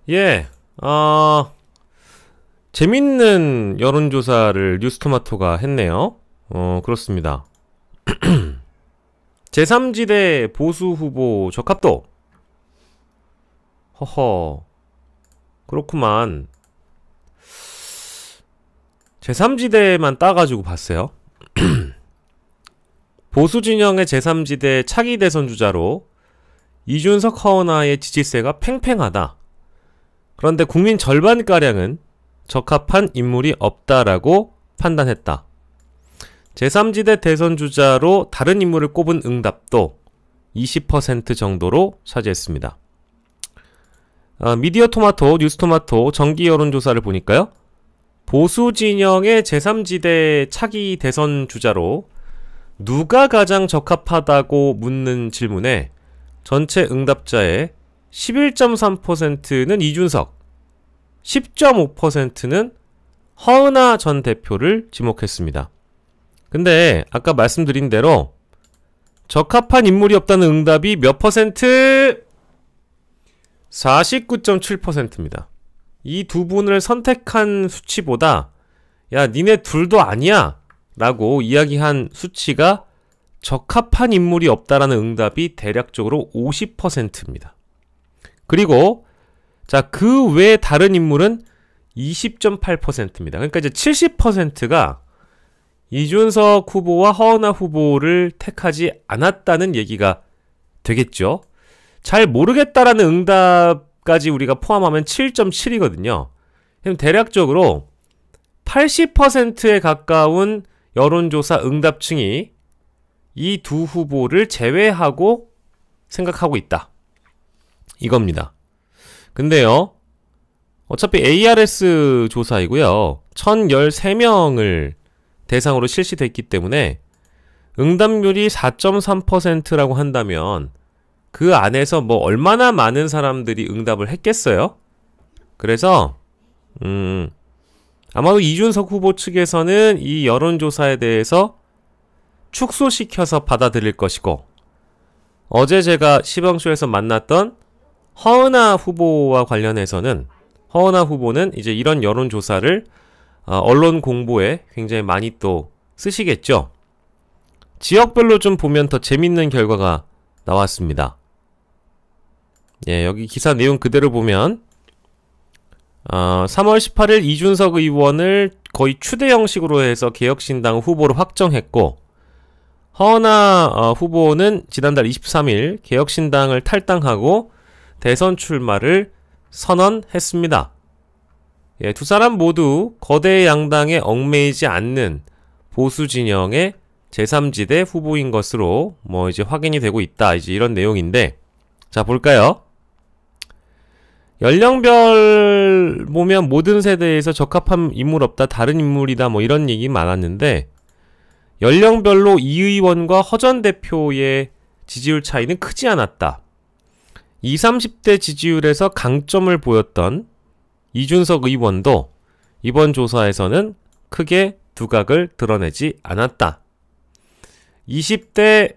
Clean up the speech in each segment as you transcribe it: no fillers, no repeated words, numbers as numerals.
예, 재밌는 여론조사를 뉴스토마토가 했네요. 그렇습니다. 제3지대 보수 후보 적합도. 허허, 그렇구만. 제3지대만 따가지고 봤어요. 보수 진영의 제3지대 차기 대선 주자로 이준석 허은하의 지지세가 팽팽하다. 그런데 국민 절반가량은 적합한 인물이 없다라고 판단했다. 제3지대 대선 주자로 다른 인물을 꼽은 응답도 20% 정도로 차지했습니다. 미디어 토마토, 뉴스 토마토 정기 여론조사를 보니까요. 보수 진영의 제3지대 차기 대선 주자로 누가 가장 적합하다고 묻는 질문에 전체 응답자의 11.3%는 이준석, 10.5%는 허은하 전 대표를 지목했습니다. 근데 아까 말씀드린 대로 적합한 인물이 없다는 응답이 몇 퍼센트? 49.7%입니다. 이 두 분을 선택한 수치보다 야, 니네 둘도 아니야 라고 이야기한 수치가 적합한 인물이 없다라는 응답이 대략적으로 50%입니다. 그리고 자, 그 외 다른 인물은 20.8%입니다. 그러니까 이제 70%가 이준석 후보와 허은하 후보를 택하지 않았다는 얘기가 되겠죠. 잘 모르겠다라는 응답까지 우리가 포함하면 7.7이거든요. 그럼 대략적으로 80%에 가까운 여론조사 응답층이 이 두 후보를 제외하고 생각하고 있다. 이겁니다. 근데요, 어차피 ARS 조사이고요. 1013명을 대상으로 실시됐기 때문에 응답률이 4.3%라고 한다면 그 안에서 뭐 얼마나 많은 사람들이 응답을 했겠어요? 그래서 아마도 이준석 후보 측에서는 이 여론조사에 대해서 축소시켜서 받아들일 것이고, 어제 제가 시범쇼에서 만났던 허은하 후보와 관련해서는 허은하 후보는 이제 이런 여론조사를 언론 공보에 굉장히 많이 또 쓰시겠죠. 지역별로 좀 보면 더 재밌는 결과가 나왔습니다. 예, 여기 기사 내용 그대로 보면 3월 18일 이준석 의원을 거의 추대 형식으로 해서 개혁신당 후보로 확정했고, 허은하 후보는 지난달 23일 개혁신당을 탈당하고 대선 출마를 선언했습니다. 예, 두 사람 모두 거대 양당에 얽매이지 않는 보수 진영의 제3지대 후보인 것으로 뭐 이제 확인이 되고 있다. 이제 이런 내용인데, 자, 볼까요? 연령별 보면 모든 세대에서 적합한 인물 없다, 다른 인물이다, 뭐 이런 얘기 많았는데, 연령별로 이 의원과 허 전 대표의 지지율 차이는 크지 않았다. 20, 30대 지지율에서 강점을 보였던 이준석 의원도 이번 조사에서는 크게 두각을 드러내지 않았다. 20대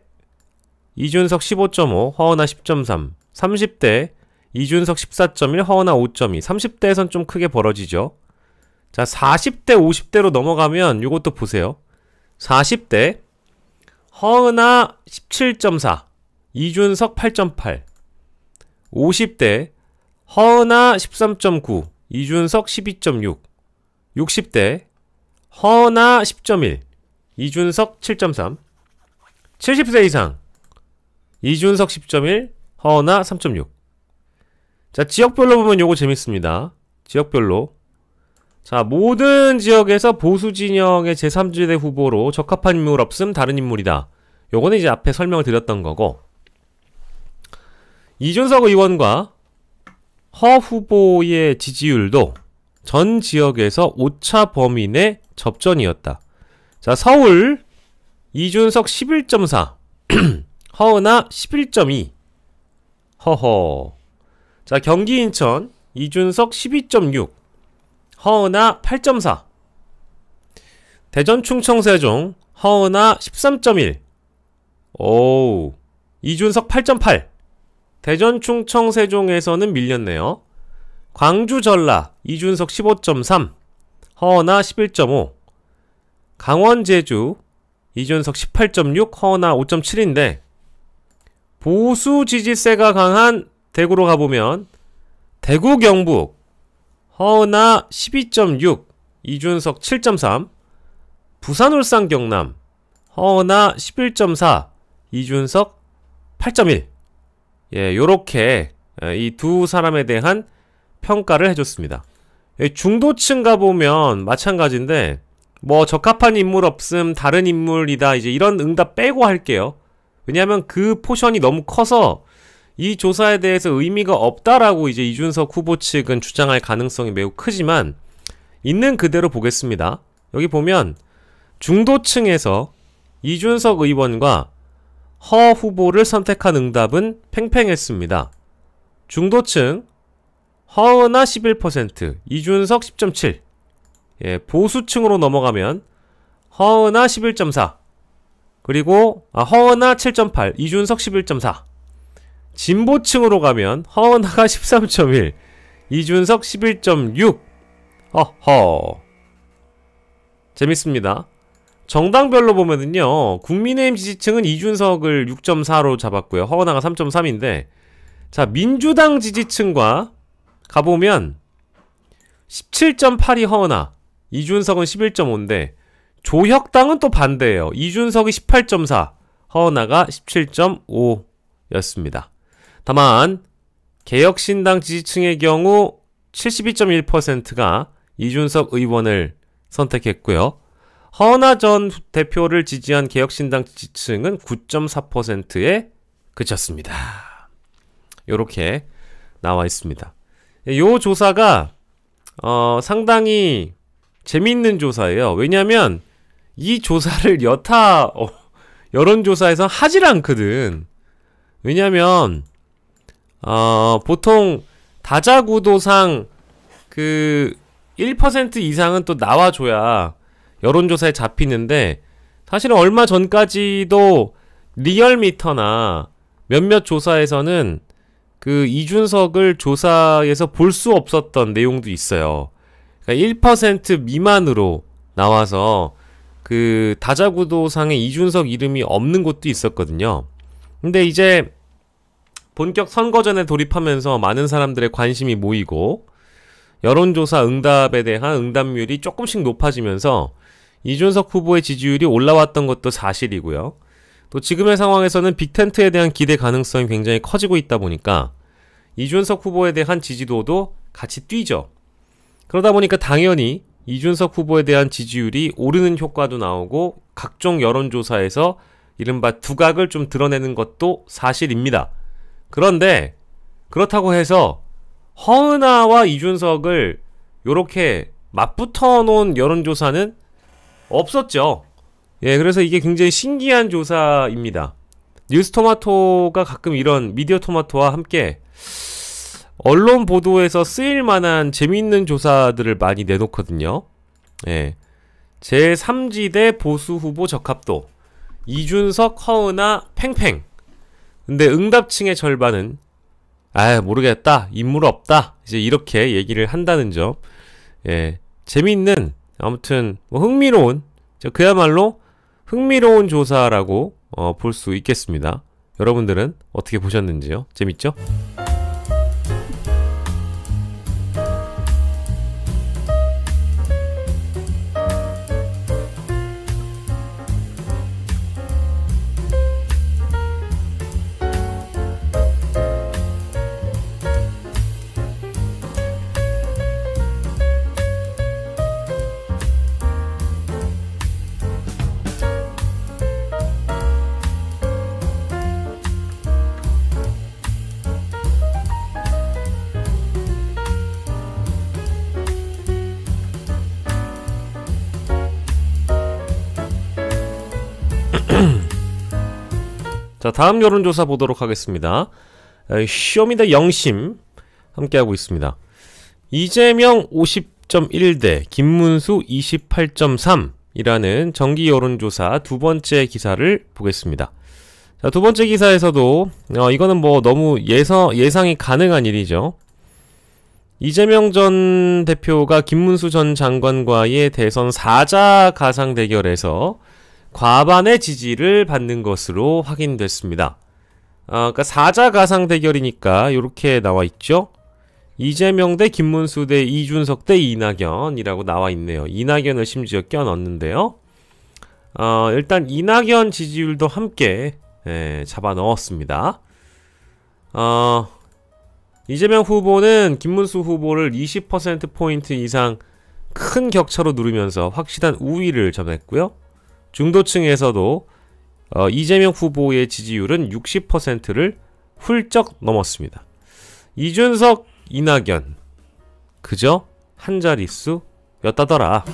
이준석 15.5, 허은하 10.3, 30대 이준석 14.1, 허은하 5.2, 30대에선 좀 크게 벌어지죠. 자, 40대, 50대로 넘어가면 요것도 보세요. 40대 허은하 17.4, 이준석 8.8, 50대 허은하 13.9, 이준석 12.6, 60대 허은하 10.1, 이준석 7.3, 70세 이상 이준석 10.1, 허은하 3.6. 자, 지역별로 보면 요거 재밌습니다. 지역별로. 자, 모든 지역에서 보수 진영의 제3지대 후보로 적합한 인물 없음, 다른 인물이다. 요거는 이제 앞에 설명을 드렸던 거고, 이준석 의원과 허 후보의 지지율도 전 지역에서 오차 범위 내 접전이었다. 자, 서울 이준석 11.4, 허은하 11.2. 허허. 자, 경기 인천 이준석 12.6, 허은하 8.4. 대전 충청 세종 허은하 13.1. 오우. 이준석 8.8. 대전 충청 세종에서는 밀렸네요. 광주 전라 이준석 15.3, 허은하 11.5, 강원 제주 이준석 18.6, 허은하 5.7인데 보수 지지세가 강한 대구로 가보면 대구 경북 허은하 12.6, 이준석 7.3, 부산 울산 경남 허은하 11.4, 이준석 8.1. 예, 요렇게 이 두 사람에 대한 평가를 해줬습니다. 중도층 가보면 마찬가지인데 뭐 적합한 인물 없음, 다른 인물이다, 이제 이런 응답 빼고 할게요. 왜냐하면 그 포션이 너무 커서 이 조사에 대해서 의미가 없다라고 이제 이준석 후보 측은 주장할 가능성이 매우 크지만 있는 그대로 보겠습니다. 여기 보면 중도층에서 이준석 의원과 허 후보를 선택한 응답은 팽팽했습니다. 중도층 허은하 11%, 이준석 10.7. 예, 보수층으로 넘어가면 허은하 11.4, 그리고 허은하 7.8, 이준석 11.4. 진보층으로 가면 허은하가 13.1, 이준석 11.6. 허허. 재밌습니다. 정당별로 보면은요, 국민의힘 지지층은 이준석을 6.4로 잡았고요. 허은하가 3.3인데, 자, 민주당 지지층과 가보면 17.8이 허은하, 이준석은 11.5인데, 조혁당은 또 반대예요. 이준석이 18.4, 허은하가 17.5였습니다. 다만 개혁신당 지지층의 경우 72.1%가 이준석 의원을 선택했고요. 허은하 전 대표를 지지한 개혁신당 지지층은 9.4%에 그쳤습니다. 요렇게 나와 있습니다. 요 조사가 상당히 재미있는 조사예요. 왜냐면 이 조사를 여타 여론조사에서 하질 않거든. 왜냐면 보통 다자구도상 그 1% 이상은 또 나와줘야 여론조사에 잡히는데, 사실은 얼마 전까지도 리얼미터나 몇몇 조사에서는 그 이준석을 조사에서 볼 수 없었던 내용도 있어요. 그러니까 1% 미만으로 나와서 그 다자구도상에 이준석 이름이 없는 곳도 있었거든요. 근데 이제 본격 선거전에 돌입하면서 많은 사람들의 관심이 모이고 여론조사 응답에 대한 응답률이 조금씩 높아지면서 이준석 후보의 지지율이 올라왔던 것도 사실이고요. 또 지금의 상황에서는 빅텐트에 대한 기대 가능성이 굉장히 커지고 있다 보니까 이준석 후보에 대한 지지도도 같이 뛰죠. 그러다 보니까 당연히 이준석 후보에 대한 지지율이 오르는 효과도 나오고 각종 여론조사에서 이른바 두각을 좀 드러내는 것도 사실입니다. 그런데 그렇다고 해서 허은하와 이준석을 요렇게 맞붙어 놓은 여론조사는 없었죠. 예, 그래서 이게 굉장히 신기한 조사입니다. 뉴스토마토가 가끔 이런 미디어토마토와 함께 언론 보도에서 쓰일 만한 재미있는 조사들을 많이 내놓거든요. 예. 제3지대 보수 후보 적합도, 이준석, 허은하, 팽팽. 근데 응답층의 절반은 모르겠다, 인물 없다, 이제 이렇게 얘기를 한다는 점. 예, 재미있는, 아무튼 뭐 흥미로운, 그야말로 흥미로운 조사라고 볼 수 있겠습니다. 여러분들은 어떻게 보셨는지요? 재밌죠? 자, 다음 여론조사 보도록 하겠습니다. 쇼미더 영심 함께하고 있습니다. 이재명 50.1대 김문수 28.3이라는 정기 여론조사 두 번째 기사를 보겠습니다. 자, 두 번째 기사에서도 이거는 뭐 너무 예상이 가능한 일이죠. 이재명 전 대표가 김문수 전 장관과의 대선 4자 가상 대결에서 과반의 지지를 받는 것으로 확인됐습니다. 그러니까 4자 가상 대결이니까 이렇게 나와 있죠. 이재명 대 김문수 대 이준석 대 이낙연이라고 나와 있네요. 이낙연을 심지어 껴 넣었는데요. 일단 이낙연 지지율도 함께 잡아 넣었습니다. 이재명 후보는 김문수 후보를 20%포인트 이상 큰 격차로 누르면서 확실한 우위를 점했고요. 중도층에서도 이재명 후보의 지지율은 60%를 훌쩍 넘었습니다. 이준석, 이낙연 그저 한 자릿수였다더라.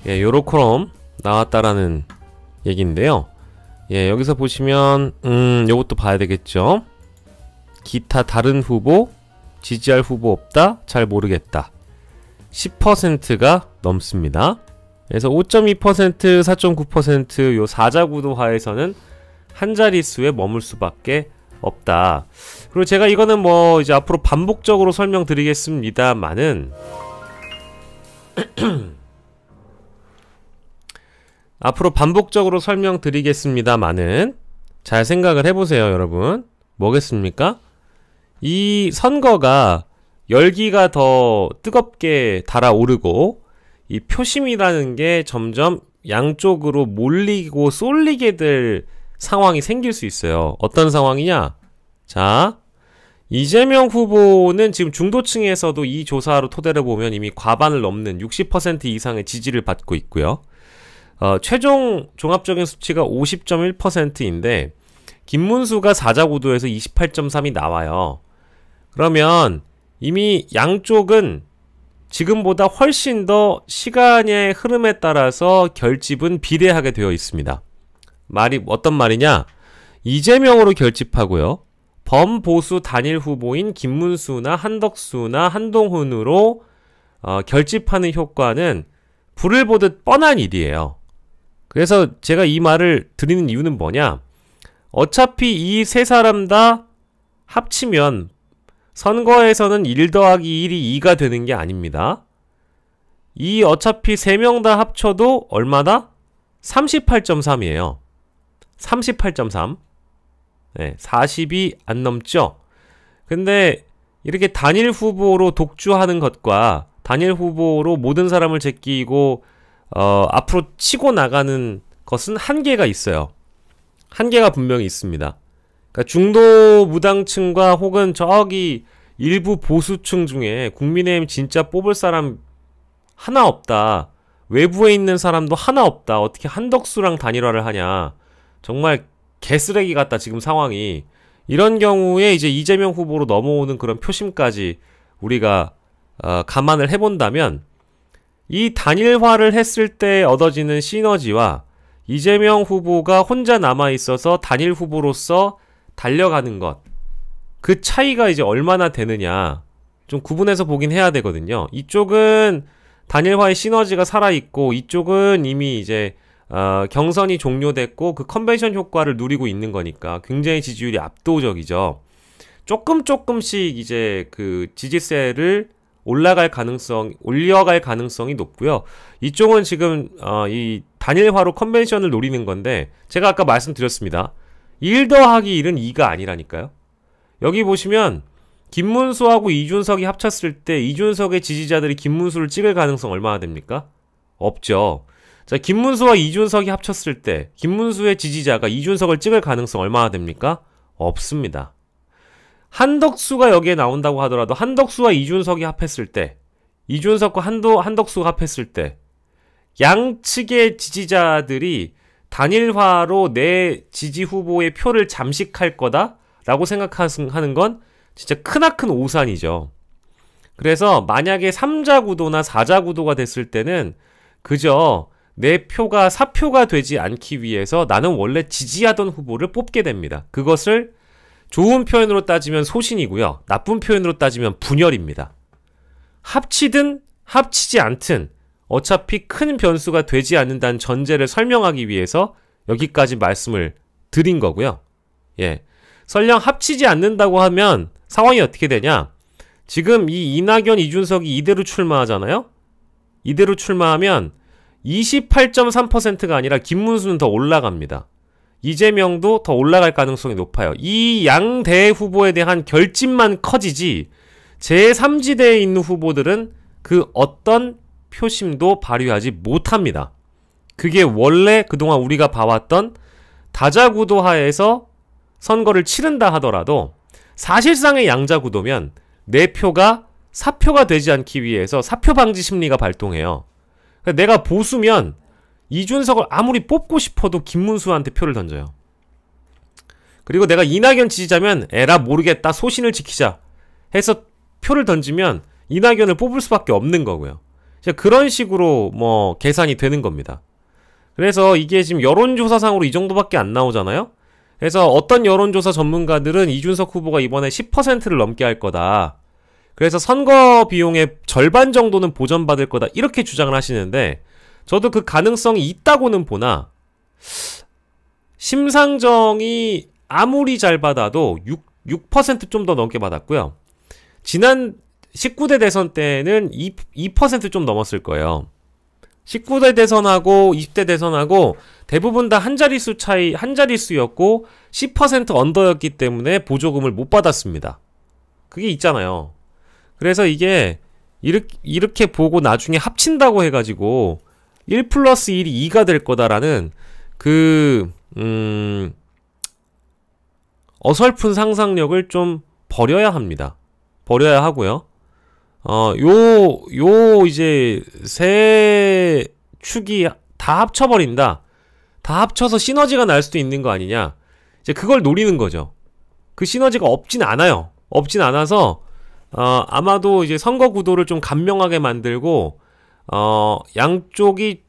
요렇게럼 나왔다라는 얘기인데요. 여기서 보시면 요것도 봐야 되겠죠. 기타 다른 후보 지지할 후보 없다 잘 모르겠다 10%가 넘습니다. 그래서 5.2% 4.9% 요 4자 구도 하에서는 한 자릿수에 머물 수밖에 없다. 그리고 제가 이거는 뭐 이제 앞으로 반복적으로 설명드리겠습니다만은 앞으로 반복적으로 설명드리겠습니다만은 잘 생각을 해보세요, 여러분. 뭐겠습니까? 이 선거가 열기가 더 뜨겁게 달아오르고 이 표심이라는 게 점점 양쪽으로 몰리고 쏠리게 될 상황이 생길 수 있어요. 어떤 상황이냐? 자, 이재명 후보는 지금 중도층에서도 이 조사로 토대를 보면 이미 과반을 넘는 60% 이상의 지지를 받고 있고요. 최종 종합적인 수치가 50.1%인데 김문수가 4자 구도에서 28.3이 나와요. 그러면 이미 양쪽은 지금보다 훨씬 더 시간의 흐름에 따라서 결집은 비례하게 되어 있습니다. 말이 어떤 말이냐? 이재명으로 결집하고요. 범보수 단일 후보인 김문수나 한덕수나 한동훈으로 결집하는 효과는 불을 보듯 뻔한 일이에요. 그래서 제가 이 말을 드리는 이유는 뭐냐? 어차피 이 세 사람 다 합치면 선거에서는 1 더하기 1이 2가 되는 게 아닙니다. 이 어차피 3명 다 합쳐도 얼마다? 38.3이에요. 38.3. 네, 40이 안 넘죠? 근데 이렇게 단일 후보로 독주하는 것과 단일 후보로 모든 사람을 제끼고 앞으로 치고 나가는 것은 한계가 있어요. 한계가 분명히 있습니다. 그러니까 중도 무당층과 혹은 저기 일부 보수층 중에 국민의힘 진짜 뽑을 사람 하나 없다. 외부에 있는 사람도 하나 없다. 어떻게 한덕수랑 단일화를 하냐. 정말 개쓰레기 같다 지금 상황이. 이런 경우에 이제 이재명 후보로 넘어오는 그런 표심까지 우리가 감안을 해본다면 이 단일화를 했을 때 얻어지는 시너지와 이재명 후보가 혼자 남아있어서 단일 후보로서 달려가는 것, 그 차이가 이제 얼마나 되느냐 좀 구분해서 보긴 해야 되거든요. 이쪽은 단일화의 시너지가 살아있고 이쪽은 이미 이제 경선이 종료됐고 그 컨벤션 효과를 누리고 있는 거니까 굉장히 지지율이 압도적이죠. 조금씩 이제 그 지지세를 올려갈 가능성이 높고요. 이쪽은 지금 이 단일화로 컨벤션을 노리는 건데 제가 아까 말씀드렸습니다. 1 더하기 1은 2가 아니라니까요. 여기 보시면 김문수하고 이준석이 합쳤을 때 이준석의 지지자들이 김문수를 찍을 가능성 얼마나 됩니까? 없죠. 자, 김문수와 이준석이 합쳤을 때 김문수의 지지자가 이준석을 찍을 가능성 얼마나 됩니까? 없습니다. 한덕수가 여기에 나온다고 하더라도 한덕수와 이준석이 합했을 때 이준석과 한덕수가 합했을 때 양측의 지지자들이 단일화로 내 지지 후보의 표를 잠식할 거다라고 생각하는 건 진짜 크나큰 오산이죠. 그래서 만약에 3자 구도나 4자 구도가 됐을 때는 그저 내 표가 사표가 되지 않기 위해서 나는 원래 지지하던 후보를 뽑게 됩니다. 그것을 좋은 표현으로 따지면 소신이고요. 나쁜 표현으로 따지면 분열입니다. 합치든 합치지 않든 어차피 큰 변수가 되지 않는다는 전제를 설명하기 위해서 여기까지 말씀을 드린 거고요. 예. 설령 합치지 않는다고 하면 상황이 어떻게 되냐? 지금 이 이낙연, 이준석이 이대로 출마하잖아요? 이대로 출마하면 28.3%가 아니라 김문수는 더 올라갑니다. 이재명도 더 올라갈 가능성이 높아요. 이 양대 후보에 대한 결집만 커지지 제3지대에 있는 후보들은 그 어떤 표심도 발휘하지 못합니다. 그게 원래 그동안 우리가 봐왔던 다자구도 하에서 선거를 치른다 하더라도 사실상의 양자구도면 내 표가 사표가 되지 않기 위해서 사표 방지 심리가 발동해요. 내가 보수면 이준석을 아무리 뽑고 싶어도 김문수한테 표를 던져요. 그리고 내가 이낙연 지지자면 에라 모르겠다 소신을 지키자 해서 표를 던지면 이낙연을 뽑을 수밖에 없는 거고요. 그런 식으로 뭐 계산이 되는 겁니다. 그래서 이게 지금 여론조사상으로 이 정도밖에 안 나오잖아요. 그래서 어떤 여론조사 전문가들은 이준석 후보가 이번에 10%를 넘게 할 거다. 그래서 선거 비용의 절반 정도는 보전받을 거다. 이렇게 주장을 하시는데 저도 그 가능성이 있다고는 보나 심상정이 아무리 잘 받아도 6% 좀 더 넘게 받았고요. 지난 19대 대선 때는 2% 좀 넘었을 거예요. 19대 대선하고 20대 대선하고 대부분 다 한 자릿수 차이, 한 자릿수였고 10% 언더였기 때문에 보조금을 못 받았습니다. 그게 있잖아요. 그래서 이게 이렇게 보고 나중에 합친다고 해가지고 1 플러스 1이 2가 될 거다라는 어설픈 상상력을 좀 버려야 합니다. 버려야 하고요. 이제 세 축이 다 합쳐버린다. 다 합쳐서 시너지가 날 수도 있는 거 아니냐. 이제 그걸 노리는 거죠. 그 시너지가 없진 않아요. 없진 않아서, 아마도 이제 선거 구도를 좀 간명하게 만들고, 양쪽이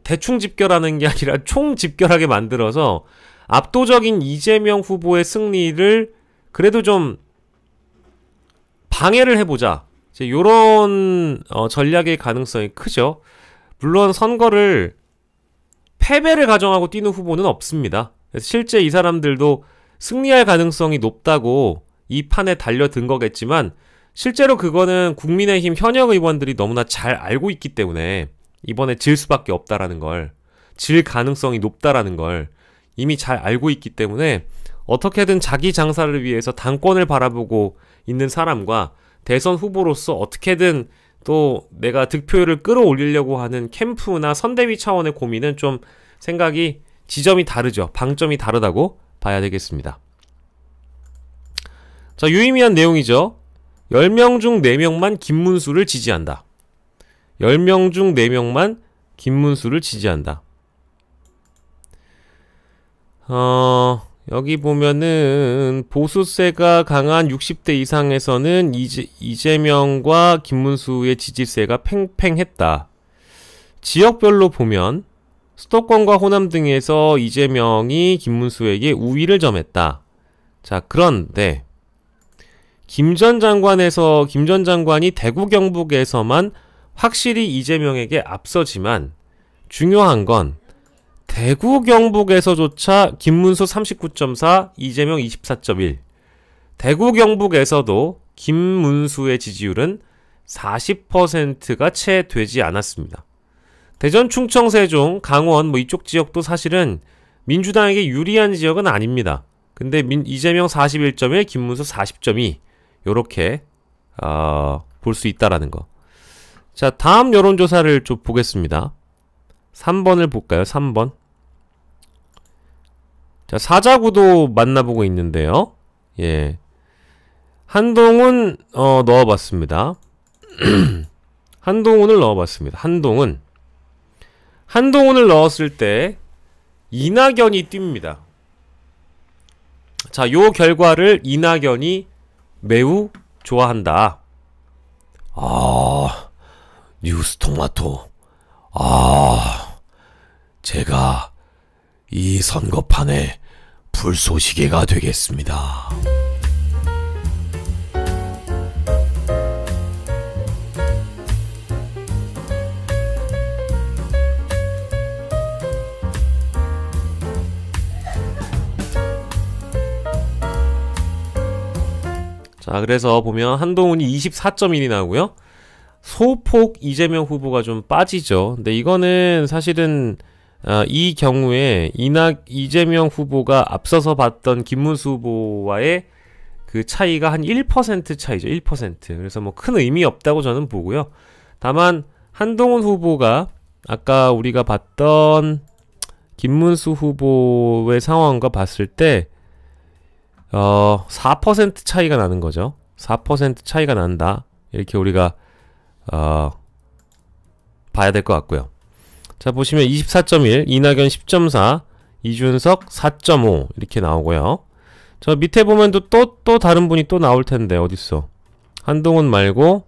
대충 집결하는 게 아니라 총 집결하게 만들어서 압도적인 이재명 후보의 승리를 그래도 좀 방해를 해보자. 이제 요런 전략의 가능성이 크죠. 물론 선거를 패배를 가정하고 뛰는 후보는 없습니다. 그래서 실제 이 사람들도 승리할 가능성이 높다고 이 판에 달려든 거겠지만 실제로 그거는 국민의힘 현역 의원들이 너무나 잘 알고 있기 때문에 이번에 질 수밖에 없다라는 걸, 질 가능성이 높다라는 걸 이미 잘 알고 있기 때문에 어떻게든 자기 장사를 위해서 당권을 바라보고 있는 사람과 대선 후보로서 어떻게든 또 내가 득표율을 끌어올리려고 하는 캠프나 선대위 차원의 고민은 좀 생각이 지점이 다르죠. 방점이 다르다고 봐야 되겠습니다. 자, 유의미한 내용이죠. 10명 중 4명만 김문수를 지지한다. 10명 중 4명만 김문수를 지지한다. 여기 보면은 보수세가 강한 60대 이상에서는 이재명과 김문수의 지지세가 팽팽했다. 지역별로 보면 수도권과 호남 등에서 이재명이 김문수에게 우위를 점했다. 자, 그런데 김 전 장관이 대구 경북에서만 확실히 이재명에게 앞서지만 중요한 건 대구 경북에서조차 김문수 39.4, 이재명 24.1. 대구 경북에서도 김문수의 지지율은 40%가 채 되지 않았습니다. 대전, 충청, 세종, 강원 이쪽 지역도 사실은 민주당에게 유리한 지역은 아닙니다. 근데 이재명 41.1, 김문수 40.2 요렇게 볼 수 있다라는 거. 자, 다음 여론조사를 좀 보겠습니다. 3번을 볼까요? 3번. 자, 사자구도 만나보고 있는데요. 예. 한동훈, 넣어봤습니다. 한동훈을 넣어봤습니다. 한동훈을 넣었을 때, 이낙연이 뜁니다. 자, 요 결과를 이낙연이 매우 좋아한다. 뉴스토마토. 제가 이 선거판에 불쏘시개가 되겠습니다. 자, 그래서 보면 한동훈이 24.1이 나오고요. 소폭 이재명 후보가 좀 빠지죠. 근데 이거는 사실은 이 경우에 이재명 후보가 앞서서 봤던 김문수 후보와의 그 차이가 한 1% 차이죠. 1%. 그래서 뭐 큰 의미 없다고 저는 보고요. 다만 한동훈 후보가 아까 우리가 봤던 김문수 후보의 상황과 봤을 때 4% 차이가 나는 거죠. 4% 차이가 난다. 이렇게 우리가 봐야 될 것 같고요. 자, 보시면 24.1, 이낙연 10.4, 이준석 4.5 이렇게 나오고요. 저 밑에 보면 또 다른 분이 또 나올 텐데 어딨어? 한동훈 말고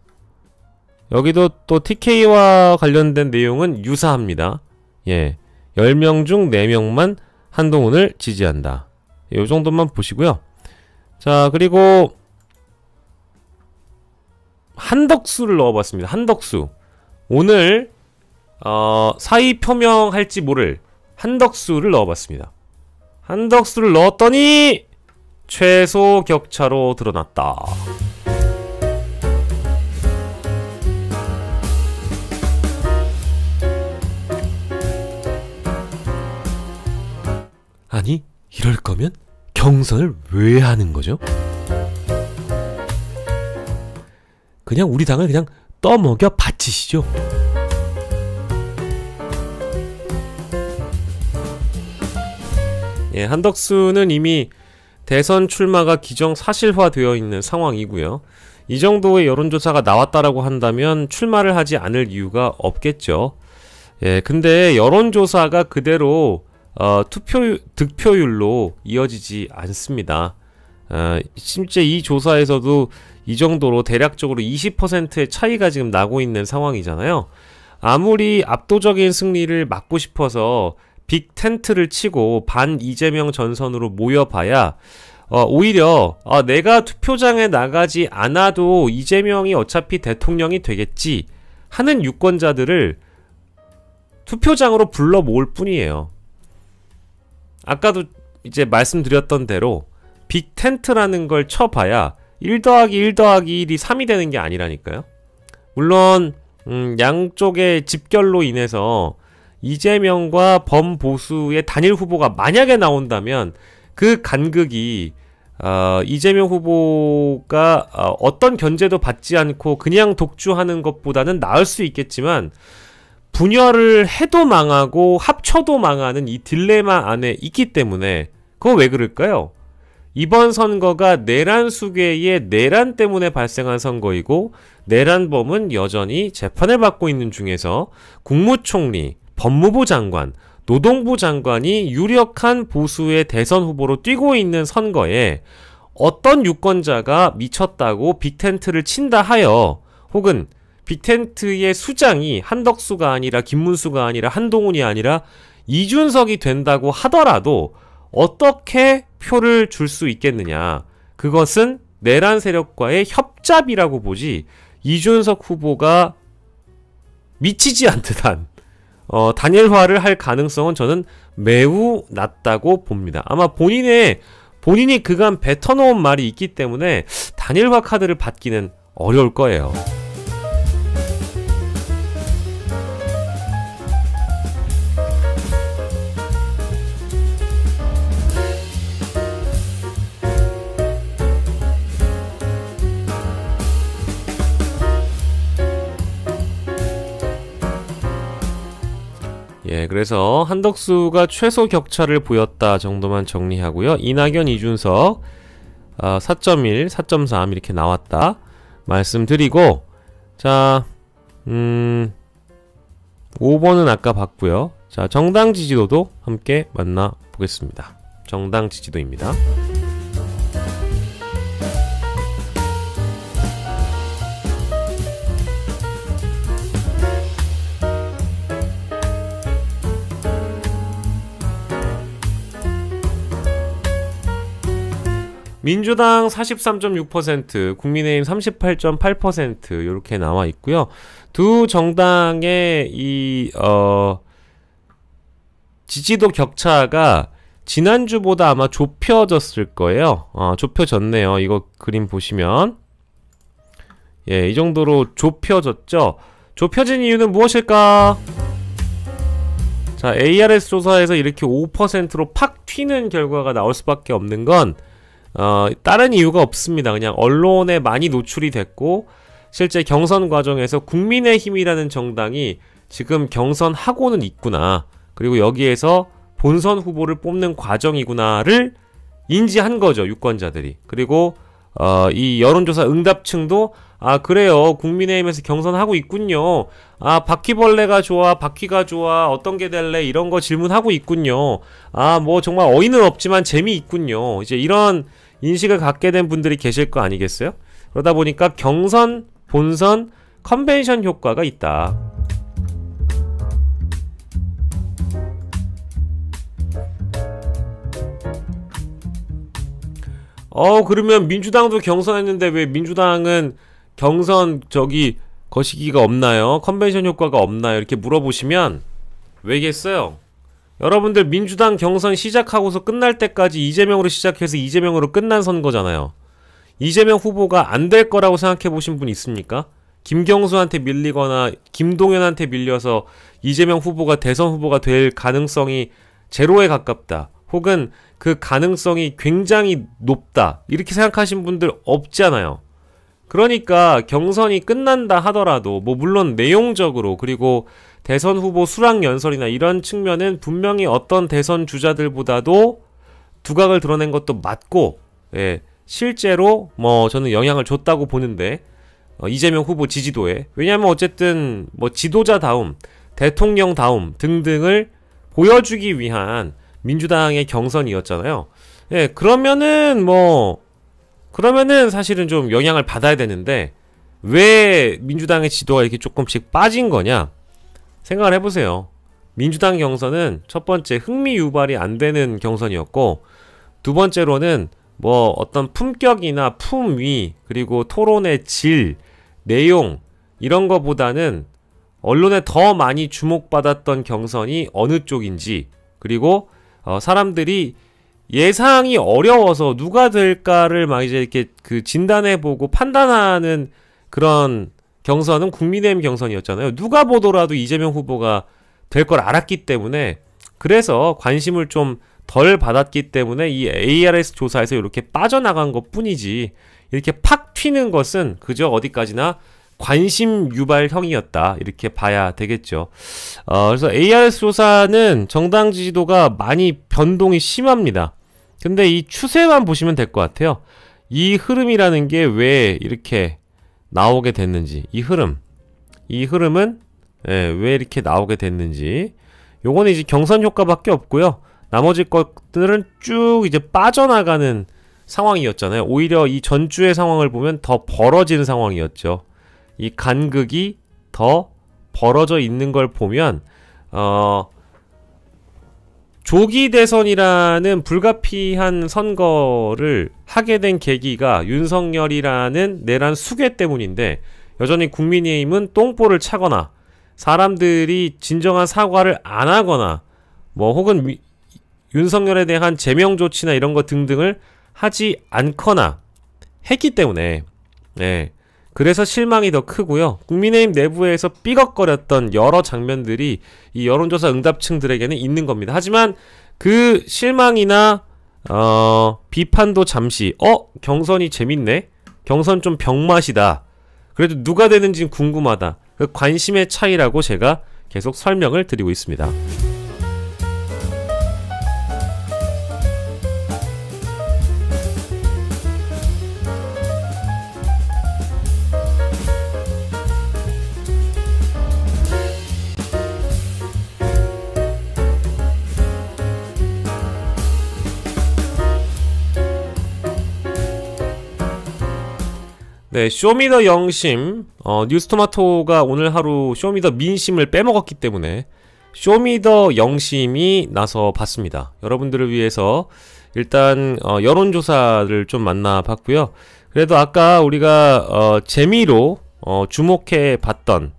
여기도 또 TK와 관련된 내용은 유사합니다. 예, 10명 중 4명만 한동훈을 지지한다. 요 정도만 보시고요. 자, 그리고 한덕수를 넣어봤습니다. 한덕수. 오늘 사의 표명할지 모를 한덕수를 넣어봤습니다. 한덕수를 넣었더니 최소 격차로 드러났다. 아니, 이럴 거면 경선을 왜 하는 거죠? 그냥 우리 당을 그냥 떠먹여 바치시죠. 예, 한덕수는 이미 대선 출마가 기정사실화되어 있는 상황이고요. 이 정도의 여론조사가 나왔다라고 한다면 출마를 하지 않을 이유가 없겠죠. 예, 근데 여론조사가 그대로 득표율로 이어지지 않습니다. 실제 이 조사에서도 이 정도로 대략적으로 20%의 차이가 지금 나고 있는 상황이잖아요. 아무리 압도적인 승리를 막고 싶어서 빅 텐트를 치고 반 이재명 전선으로 모여봐야 오히려 내가 투표장에 나가지 않아도 이재명이 어차피 대통령이 되겠지 하는 유권자들을 투표장으로 불러 모을 뿐이에요. 아까도 이제 말씀드렸던 대로 빅 텐트라는 걸 쳐봐야 1 더하기 1 더하기 1이 3이 되는 게 아니라니까요. 물론 양쪽의 집결로 인해서 이재명과 범보수의 단일 후보가 만약에 나온다면 그 간극이 이재명 후보가 어떤 견제도 받지 않고 그냥 독주하는 것보다는 나을 수 있겠지만 분열을 해도 망하고 합쳐도 망하는 이 딜레마 안에 있기 때문에 그거 왜 그럴까요? 이번 선거가 내란 수괴의 내란 때문에 발생한 선거이고 내란범은 여전히 재판을 받고 있는 중에서 국무총리, 법무부 장관, 노동부 장관이 유력한 보수의 대선 후보로 뛰고 있는 선거에 어떤 유권자가 미쳤다고 빅텐트를 친다 하여 혹은 빅텐트의 수장이 한덕수가 아니라 김문수가 아니라 한동훈이 아니라 이준석이 된다고 하더라도 어떻게 표를 줄 수 있겠느냐. 그것은 내란 세력과의 협잡이라고 보지 이준석 후보가 미치지 않듯 한 단일화를 할 가능성은 저는 매우 낮다고 봅니다. 아마 본인이 그간 뱉어놓은 말이 있기 때문에 단일화 카드를 받기는 어려울 거예요. 예, 그래서 한덕수가 최소 격차를 보였다 정도만 정리하고요. 이낙연, 이준석 4.1, 4.3 이렇게 나왔다 말씀드리고, 자 5번은 아까 봤고요. 자, 정당 지지도도 함께 만나보겠습니다. 정당 지지도입니다. 민주당 43.6%, 국민의힘 38.8% 이렇게 나와 있고요. 두 정당의 지지도 격차가 지난주보다 아마 좁혀졌을 거예요. 좁혀졌네요. 이거 그림 보시면. 예, 이 정도로 좁혀졌죠. 좁혀진 이유는 무엇일까? 자, ARS 조사에서 이렇게 5%로 팍 튀는 결과가 나올 수밖에 없는 건 다른 이유가 없습니다. 그냥 언론에 많이 노출이 됐고 실제 경선 과정에서 국민의힘이라는 정당이 지금 경선하고는 있구나. 그리고 여기에서 본선 후보를 뽑는 과정이구나를 인지한 거죠. 유권자들이. 그리고 이 여론조사 응답층도 그래요. 국민의힘에서 경선하고 있군요. 바퀴벌레가 좋아, 바퀴가 좋아, 어떤 게 될래? 이런 거 질문하고 있군요. 뭐 정말 어이는 없지만 재미있군요. 이제 이런 인식을 갖게 된 분들이 계실 거 아니겠어요? 그러다 보니까 경선, 본선, 컨벤션 효과가 있다. 그러면 민주당도 경선했는데 왜 민주당은 경선 거시기가 없나요? 컨벤션 효과가 없나요? 이렇게 물어보시면 왜겠어요? 여러분들 민주당 경선 시작하고서 끝날 때까지 이재명으로 시작해서 이재명으로 끝난 선거잖아요. 이재명 후보가 안 될 거라고 생각해 보신 분 있습니까? 김경수한테 밀리거나 김동연한테 밀려서 이재명 후보가 대선 후보가 될 가능성이 제로에 가깝다. 혹은 그 가능성이 굉장히 높다. 이렇게 생각하신 분들 없잖아요. 그러니까 경선이 끝난다 하더라도 물론 내용적으로 그리고 대선 후보 수락연설이나 이런 측면은 분명히 어떤 대선 주자들보다도 두각을 드러낸 것도 맞고 실제로 저는 영향을 줬다고 보는데 이재명 후보 지지도에. 왜냐하면 어쨌든 지도자다움, 대통령다움 등등을 보여주기 위한 민주당의 경선이었잖아요. 그러면은 사실은 좀 영향을 받아야 되는데 왜 민주당의 지도가 이렇게 조금씩 빠진 거냐? 생각을 해보세요. 민주당 경선은 첫 번째 흥미 유발이 안 되는 경선이었고 두 번째로는 어떤 품격이나 품위 그리고 토론의 질, 내용 이런 거보다는 언론에 더 많이 주목받았던 경선이 어느 쪽인지 그리고 사람들이 예상이 어려워서 누가 될까를 막 이제 이렇게 진단해보고 판단하는 그런 경선은 국민의힘 경선이었잖아요. 누가 보더라도 이재명 후보가 될 걸 알았기 때문에 그래서 관심을 좀 덜 받았기 때문에 이 ARS 조사에서 이렇게 빠져나간 것 뿐이지 이렇게 팍 튀는 것은 그저 어디까지나 관심 유발형이었다 이렇게 봐야 되겠죠. 그래서 ARS 조사는 정당 지지도가 많이 변동이 심합니다. 근데 이 추세만 보시면 될 것 같아요. 이 흐름이라는 게 왜 이렇게 나오게 됐는지 이 흐름은 왜 이렇게 나오게 됐는지 요거는 이제 경선 효과밖에 없고요. 나머지 것들은 쭉 이제 빠져나가는 상황이었잖아요. 오히려 이 전주의 상황을 보면 더 벌어지는 상황이었죠. 이 간극이 더 벌어져 있는 걸 보면 조기 대선이라는 불가피한 선거를 하게 된 계기가 윤석열이라는 내란 수괴 때문인데 여전히 국민의힘은 똥볼을 차거나 사람들이 진정한 사과를 안 하거나 혹은 윤석열에 대한 제명 조치나 이런 거 등등을 하지 않거나 했기 때문에 그래서 실망이 더 크고요. 국민의힘 내부에서 삐걱거렸던 여러 장면들이 이 여론조사 응답층들에게는 있는 겁니다. 하지만 그 실망이나 비판도 잠시 경선이 재밌네? 경선 좀 병맛이다. 그래도 누가 되는지 궁금하다. 그 관심의 차이라고 제가 계속 설명을 드리고 있습니다. 네, 쇼미더 영심, 뉴스토마토가 오늘 하루 쇼미더 민심을 빼먹었기 때문에 쇼미더 영심이 나서 봤습니다. 여러분들을 위해서 일단 여론조사를 좀 만나봤고요. 그래도 아까 우리가 재미로 주목해 봤던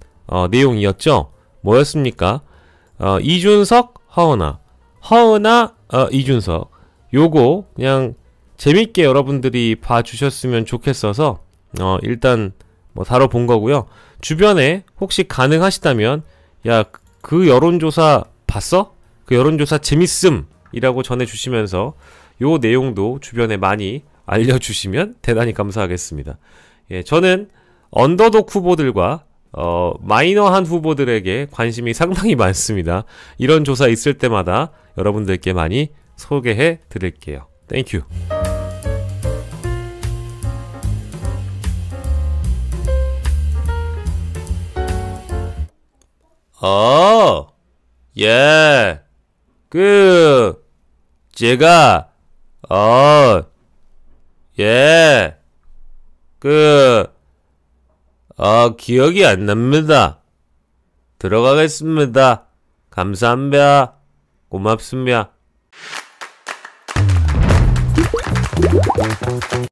내용이었죠. 뭐였습니까? 이준석, 허은하, 이준석. 요거 그냥 재밌게 여러분들이 봐주셨으면 좋겠어서 일단 뭐 다뤄본 거고요. 주변에 혹시 가능하시다면 야, 그 여론조사 봤어? 그 여론조사 재밌음 이라고 전해주시면서 요 내용도 주변에 많이 알려주시면 대단히 감사하겠습니다. 예, 저는 언더독 후보들과 마이너한 후보들에게 관심이 상당히 많습니다. 이런 조사 있을 때마다 여러분들께 많이 소개해 드릴게요. 땡큐. 예. 제가, 예. 기억이 안 납니다. 들어가겠습니다. 감사합니다. 고맙습니다.